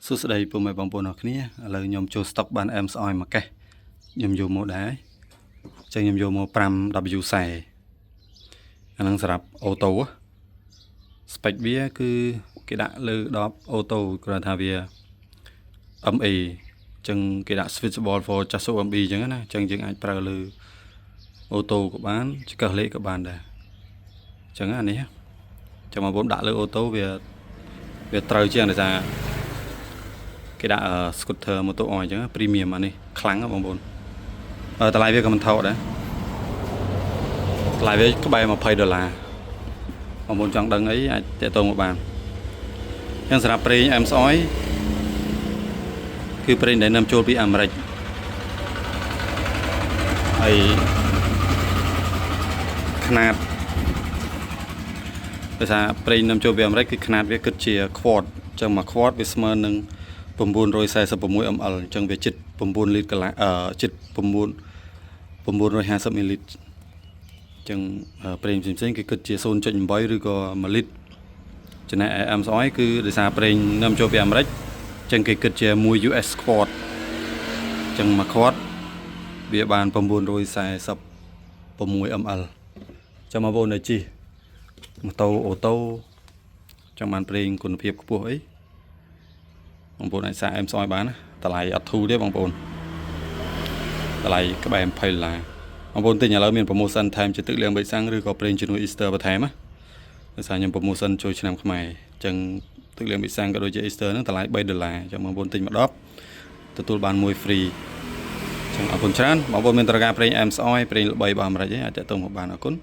សួស្តីពុកម៉ែបងប្អូនអរគ្នាឥឡូវខ្ញុំចូលស្តុកបានអែមស្អយមួយកេះខ្ញុំយកមកដែរចឹងខ្ញុំយកមក 5W40 អាហ្នឹងសម្រាប់អូតូស្ពេកវាគឺគេដាក់លើ10អូតូគ្រាន់ថាវា MA ចឹងគេដាក់ switchable for just MB ចឹងណាចឹងយើងអាចប្រើលើអូតូក៏បានឆ្កឹះលេខក៏បានដែរចឹងអានេះចឹងបងប្អូនដាក់លើអូតូវាត្រូវជាងដោយសារគេដាក់ scooter motor oil អញ្ចឹង premium អានេះខ្លាំងណាបងប្អូនតម្លៃវាក៏មិនថោកដែរតម្លៃវាក្បែរ$20បងប្អូនចង់ដឹងអីអាចទាក់ទងមកបានអញ្ចឹងសម្រាប់ប្រេងអែមស្អយគឺប្រេងដែលនាំចូលពីអាមេរិកហើយຂະຫນាតដោយសារប្រេងនាំចូលពីអាមេរិកគឺຂະຫນាតវាគិតជា quart អញ្ចឹងមួយ quart វាស្មើនឹង946 ml អញ្ចឹងវាជិត9លីត្រកន្លះជិត950 មីលីត្រអញ្ចឹងប្រេងផ្សេងៗគឺគិតជា 0.8 ឬក៏1លីត្រចំណែកឯអែមស្អយគឺដោយសារប្រេងនាំចូលពីអាមេរិកអញ្ចឹងគេគិតជា1 US quart អញ្ចឹងមួយ quart វាបាន946 ml ចាំបងប្អូនដែលជិះម៉ូតូអូតូចង់បានប្រេងគុណភាពខ្ពស់អីបងប្អូនអាចសាកអែមស្អយបានណាតម្លៃអត់ធូរទេបងប្អូនតម្លៃក្បែរ$20បងប្អូនទិញឥឡូវមាន promotion ថែមជាទឹកលាងប៊ិចសាំងឬក៏ប្រេងជំនួយ Easter បន្ថែមណាដោយសារខ្ញុំ promotion ចូលឆ្នាំខ្មែរអញ្ចឹងទឹកលាងប៊ិចសាំងក៏ដូចជា Easter ហ្នឹងតម្លៃ$3អញ្ចឹងបងប្អូនទិញមួយដបទទួលបានមួយ free អញ្ចឹងអរគុណច្រើនបងប្អូនមានត្រូវការប្រេងអែមស្អយប្រេងល្បីរបស់អាមេរិកឯងអាចទាក់ទងមកបានអរគុណ